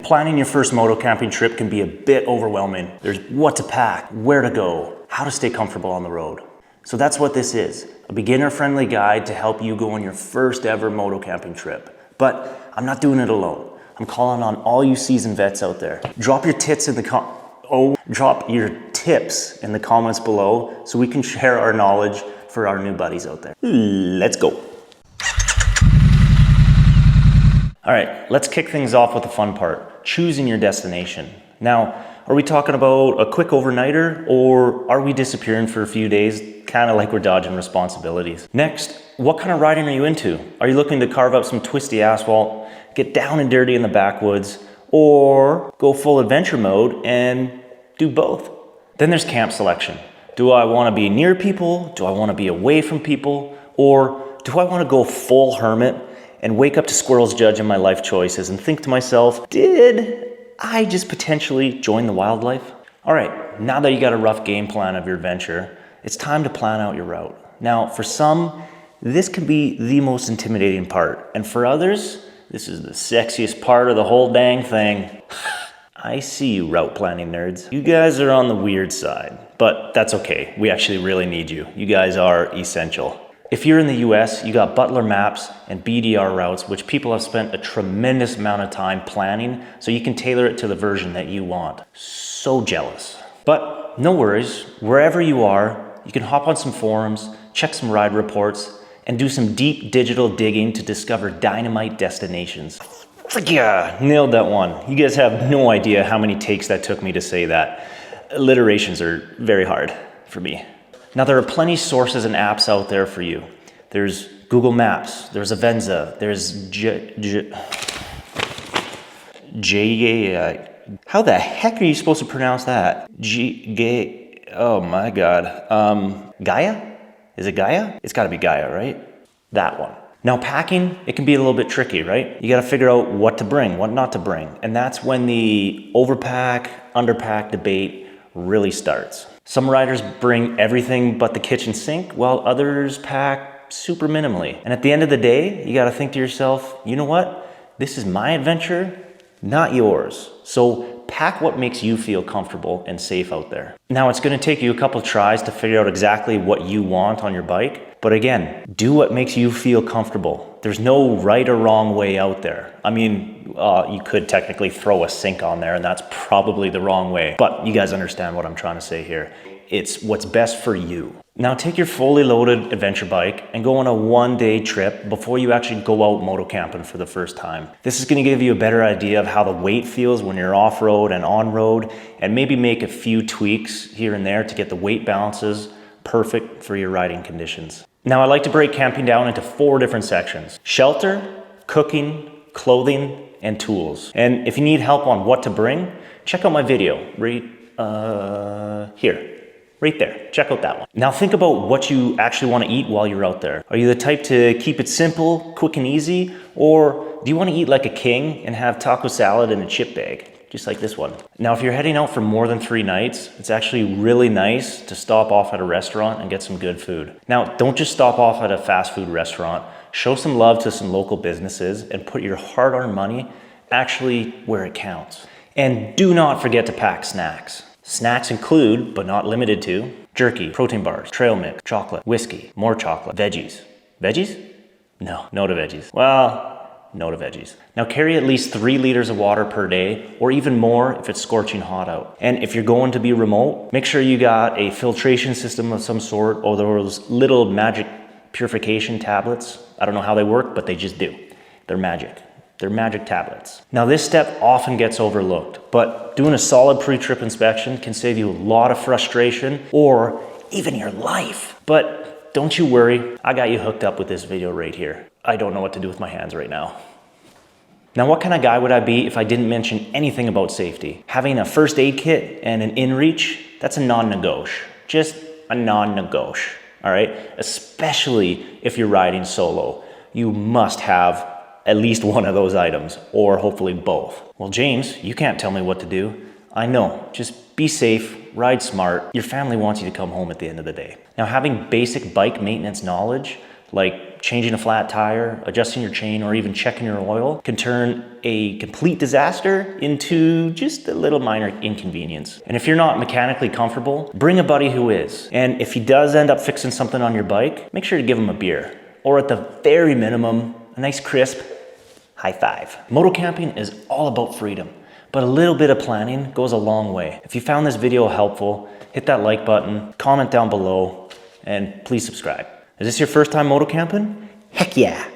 Planning your first moto camping trip can be a bit overwhelming. There's what to pack, where to go, how to stay comfortable on the road. So that's what this is, a beginner-friendly guide to help you go on your first ever moto camping trip. But I'm not doing it alone. I'm calling on all you seasoned vets out there. Drop your tips in the tips in the comments below so we can share our knowledge for our new buddies out there. Let's go. All right, let's kick things off with the fun part, choosing your destination. Now, are we talking about a quick overnighter, or are we disappearing for a few days, kind of like we're dodging responsibilities? Next, what kind of riding are you into? Are you looking to carve up some twisty asphalt, get down and dirty in the backwoods, or go full adventure mode and do both? Then there's camp selection. Do I want to be near people? Do I want to be away from people? Or do I want to go full hermit and wake up to squirrels judging my life choices and think to myself, did I just potentially join the wildlife? All right, now that you got a rough game plan of your adventure, it's time to plan out your route. Now, for some, this can be the most intimidating part. And for others, this is the sexiest part of the whole dang thing. I see you route planning nerds. You guys are on the weird side, but that's okay. We actually really need you. You guys are essential. If you're in the US, you got Butler Maps and BDR routes, which people have spent a tremendous amount of time planning, so you can tailor it to the version that you want. So jealous. But no worries, wherever you are, you can hop on some forums, check some ride reports, and do some deep digital digging to discover dynamite destinations. Yeah, nailed that one. You guys have no idea how many takes that took me to say that. Alliterations are very hard for me. Now, there are plenty of sources and apps out there for you. There's Google Maps, there's Avenza, there's how the heck are you supposed to pronounce that? Oh my God. Gaia? Is it Gaia? It's gotta be Gaia, right? That one. Now, packing, it can be a little bit tricky, right? You gotta figure out what to bring, what not to bring. And that's when the overpack, underpack debate really starts. Some riders bring everything but the kitchen sink, while others pack super minimally. And at the end of the day, you gotta think to yourself, you know what? This is my adventure, not yours. So pack what makes you feel comfortable and safe out there. Now, it's gonna take you a couple tries to figure out exactly what you want on your bike. But again, do what makes you feel comfortable. There's no right or wrong way out there. I mean, you could technically throw a sink on there and that's probably the wrong way. But you guys understand what I'm trying to say here. It's what's best for you. Now take your fully loaded adventure bike and go on a one-day trip before you actually go out moto camping for the first time. This is gonna give you a better idea of how the weight feels when you're off-road and on-road, and maybe make a few tweaks here and there to get the weight balances perfect for your riding conditions. Now, I like to break camping down into 4 different sections: shelter, cooking, clothing, and tools. And if you need help on what to bring, check out my video right there. Check out that one. Now think about what you actually want to eat while you're out there. Are you the type to keep it simple, quick and easy? Or do you want to eat like a king and have taco salad in a chip bag? Just like this one. Now, if you're heading out for more than 3 nights, it's actually really nice to stop off at a restaurant and get some good food. Now, don't just stop off at a fast food restaurant. Show some love to some local businesses and put your hard-earned money actually where it counts. And do not forget to pack snacks. Snacks include, but not limited to, jerky, protein bars, trail mix, chocolate, whiskey, more chocolate, veggies. Veggies? No to veggies. Well, no to veggies. Now carry at least 3 liters of water per day, or even more if it's scorching hot out. And if you're going to be remote, make sure you got a filtration system of some sort, or those little magic purification tablets. I don't know how they work, but they just do. They're magic. They're magic tablets. Now this step often gets overlooked, but doing a solid pre-trip inspection can save you a lot of frustration or even your life. But don't you worry, I got you hooked up with this video right here. I don't know what to do with my hands right now. Now, what kind of guy would I be if I didn't mention anything about safety? Having a first aid kit and an in-reach, that's a non-negotiable. Just a non-negotiable, all right? Especially if you're riding solo. You must have at least one of those items, or hopefully both. Well, James, you can't tell me what to do. I know, just be safe, ride smart. Your family wants you to come home at the end of the day. Now, having basic bike maintenance knowledge, like changing a flat tire, adjusting your chain, or even checking your oil can turn a complete disaster into just a little minor inconvenience. And if you're not mechanically comfortable, bring a buddy who is. And if he does end up fixing something on your bike, make sure to give him a beer. Or at the very minimum, a nice crisp high five. Moto camping is all about freedom, but a little bit of planning goes a long way. If you found this video helpful, hit that like button, comment down below, and please subscribe. Is this your first time moto camping? Heck yeah!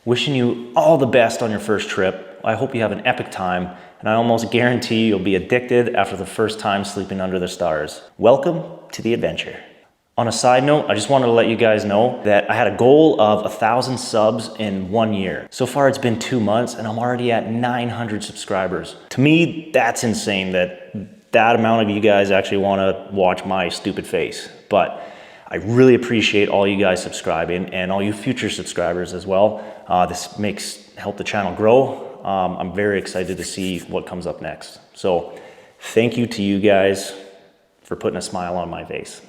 Wishing you all the best on your first trip. I hope you have an epic time, and I almost guarantee you'll be addicted after the first time sleeping under the stars. Welcome to the adventure. On a side note, I just wanted to let you guys know that I had a goal of 1,000 subs in 1 year. So far it's been 2 months and I'm already at 900 subscribers. To me, that's insane that amount of you guys actually want to watch my stupid face. But I really appreciate all you guys subscribing and all you future subscribers as well. This help the channel grow. I'm very excited to see what comes up next. So thank you to you guys for putting a smile on my face.